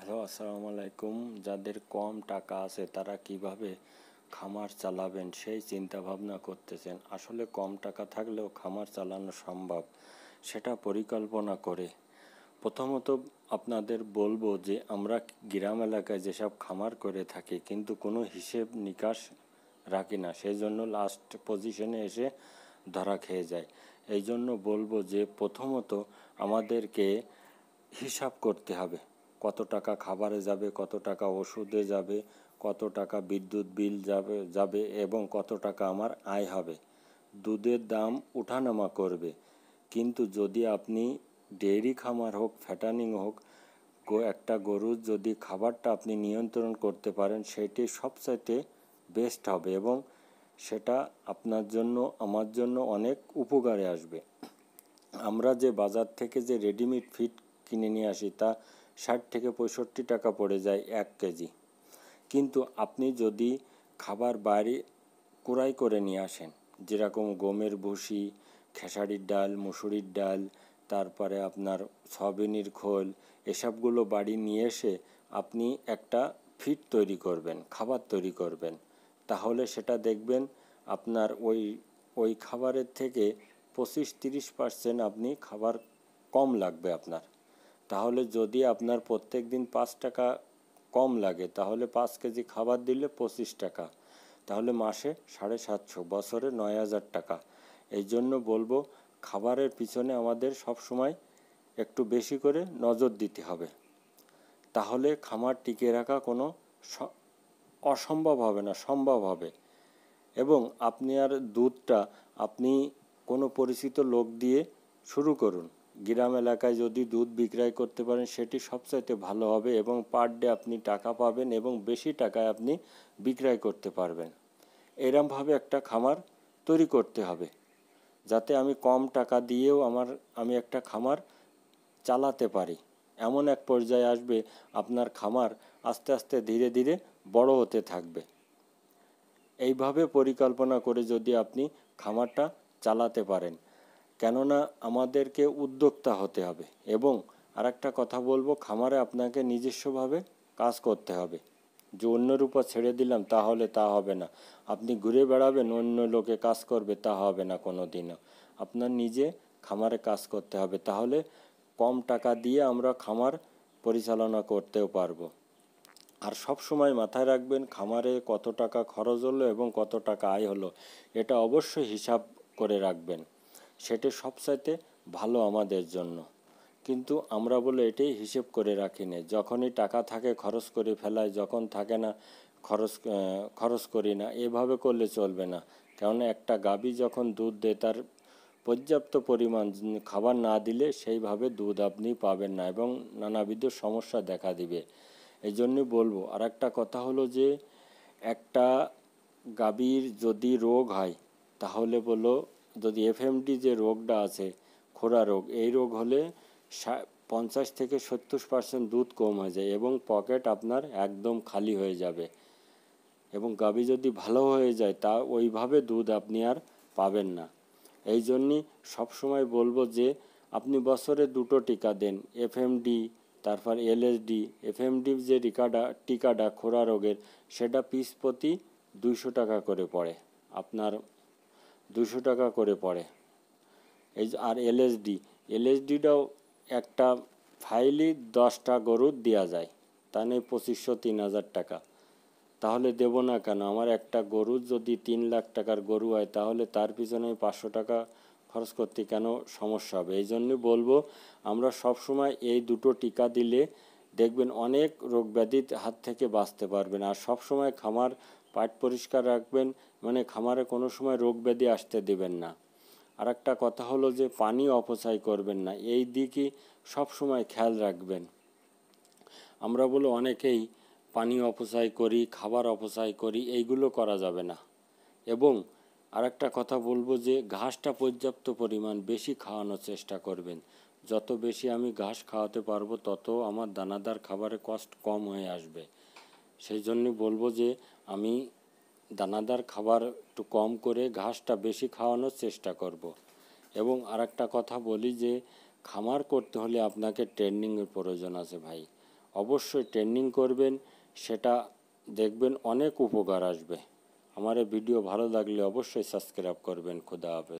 Hello, আসসালামু আলাইকুম। যাদের কম টাকা আছে তারা কিভাবে খামার চালাবেন সেই চিন্তা ভাবনা করতেছেন। আসলে কম টাকা থাকলেও খামার চালানো সম্ভব, সেটা পরিকল্পনা করে। প্রথমত আপনাদের বলবো যে আমরা গ্রাম এলাকায় যেসব খামার করে থাকি কিন্তু কোনো হিসেব নিকাশ রাখি না, সেই জন্য লাস্ট পজিশনে এসে ধরা খেয়ে যায়। এই জন্য বলবো যে প্রথমত আমাদেরকে হিসাব করতে হবে, কত টাকা খাবারে যাবে, কত টাকা ওষুধে যাবে, কত টাকা বিদ্যুৎ বিল যাবে এবং কত টাকা আমার আয় হবে। দুধের দাম ওঠানামা করবে, কিন্তু যদি আপনি ডেইরি খামার হোক, ফ্যাটানিং হোক, একটা গরুর যদি খাবারটা আপনি নিয়ন্ত্রণ করতে পারেন সেটি সবচাইতে বেস্ট হবে এবং সেটা আপনার জন্য আমার জন্য অনেক উপকারে আসবে। আমরা যে বাজার থেকে যে রেডিমেড ফিড কিনে নিয়ে আসি তা 60 থেকে 65 টাকা পড়ে যায় 1 কেজি, কিন্তু আপনি যদি খাবার বাইরে কুড়াই করে নিয়ে আসেন, যেরকম গমের ভুসি, খেসারির ডাল, মুসুরির ডাল, তারপরে আপনার সয়াবিনের খোল, এসবগুলো বাড়ি নিয়ে এসে আপনি একটা ফিড তৈরি করবেন, খাবার তৈরি করবেন, তাহলে সেটা দেখবেন আপনার ওই খাবারের থেকে 25-30% আপনি খাবার কম লাগবে আপনার। তাহলে যদি আপনার প্রত্যেক দিন 5 টাকা কম লাগে তাহলে 5 কেজি খাবার দিলে 25 টাকা, তাহলে মাসে 750, বছরে 9000 টাকা। এই জন্য বলবো খাবারের পিছনে আমাদের সব সময় একটু বেশি করে নজর দিতে হবে, তাহলে খামার টিকিয়ে রাখা কোনো অসম্ভব হবে না, সম্ভব হবে। এবং আপনি আর দুধটা আপনি কোনো পরিচিত লোক দিয়ে শুরু করুন। গ্রাম এলাকায় যদি দুধ বিক্রয় করতে পারেন সেটি সবচাইতে ভালো হবে এবং পার ডে আপনি টাকা পাবেন এবং বেশি টাকায় আপনি বিক্রয় করতে পারবেন। এরমভাবে একটা খামার তৈরি করতে হবে যাতে আমি কম টাকা দিয়েও আমি একটা খামার চালাতে পারি। এমন এক পর্যায়ে আসবে আপনার খামার আস্তে আস্তে ধীরে ধীরে বড় হতে থাকবে। এইভাবে পরিকল্পনা করে যদি আপনি খামারটা চালাতে পারেন, কেননা আমাদেরকে উদ্যোক্তা হতে হবে। এবং আরেকটা কথা বলবো, খামারে আপনাকে নিজস্বভাবে কাজ করতে হবে। যে অন্যের উপর ছেড়ে দিলাম তাহলে তা হবে না, আপনি ঘুরে বেড়াবেন অন্য লোকে কাজ করবে তা হবে না কোনো দিনও। আপনার নিজে খামারে কাজ করতে হবে, তাহলে কম টাকা দিয়ে আমরা খামার পরিচালনা করতেও পারবো। আর সব সময় মাথায় রাখবেন খামারে কত টাকা খরচ হলো এবং কত টাকা আয় হলো, এটা অবশ্যই হিসাব করে রাখবেন, সেটা সবচাইতে ভালো আমাদের জন্য। কিন্তু আমরা বলে এটাই হিসেব করে রাখি না, যখনই টাকা থাকে খরচ করে ফেলাই, যখন থাকে না খরচ করি না। এভাবে করলে চলবে না, কারণ একটা গাভী যখন দুধ দেয় তার পর্যাপ্ত পরিমাণ খাবার না দিলে সেইভাবে দুধ আপনি পাবেন না এবং নানাবিধ সমস্যা দেখা দিবে। এই জন্যই বলবো। আর একটা কথা হলো যে একটা গাভীর যদি রোগ হয় তাহলে যদি এফএমডি যে রোগটা আছে, খোরা রোগ, এই রোগ হলে 50 থেকে 70% দুধ কম হয়ে যায় এবং পকেট আপনার একদম খালি হয়ে যাবে। এবং গাভী যদি ভালো হয়ে যায় তা ওইভাবে দুধ আপনি আর পাবেন না। এই জন্যই সবসময় বলবো যে আপনি বছরে 2টো টিকা দেন, এফএমডি তারপর এলএসডি। এফএমডি যে টিকাটা খোরা রোগের, সেটা পিস প্রতি 200 টাকা করে পড়ে, আপনার 200 টাকা করে পড়ে। আর এলএসডিটাও একটা ফাইলই 10টা গরুর দেওয়া যায়, তা নেই 2500-3000 টাকা। তাহলে দেব না কেন? আমার একটা গরুর যদি 3 লাখ টাকার গরু হয় তাহলে তার পিছনে 500 টাকা খরচ করতে কেন সমস্যা হবে? এই জন্যই বলবো আমরা সবসময় এই 2টো টিকা দিলে দেখবেন অনেক রোগ ব্যাধির হাত থেকে বাঁচতে পারবেন। আর সবসময় খামার পাট পরিষ্কার রাখবেন, মানে খামারে কোনো সময় রোগ ব্যাধি আসতে দেবেন না। আর একটা কথা হলো যে পানি অপচয় করবেন না, এই দিকে সবসময় খেয়াল রাখবেন। আমরা বলে অনেকেই পানি অপচয় করি, খাবার অপচয় করি, এইগুলো করা যাবে না। এবং আরেকটা কথা বলবো যে ঘাসটা পর্যাপ্ত পরিমাণ বেশি খাওয়ানোর চেষ্টা করবেন। যত বেশি আমি ঘাস খাওয়াতে পারবো তত আমার দানাদার খাবারের কষ্ট কম হয়ে আসবে। সেই জন্য বলবো যে আমি দানাদার খাবার একটু কম করে ঘাসটা বেশি খাওয়ানোর চেষ্টা করব। এবং আরেকটা কথা বলি যে খামার করতে হলে আপনাকে ট্রেনিংয়ের প্রয়োজন আছে ভাই। অবশ্যই ট্রেনিং করবেন, সেটা দেখবেন অনেক উপকার আসবে। আমার এই ভিডিও ভালো লাগলে অবশ্যই সাবস্ক্রাইব করবেন। খোদা হাফেজ।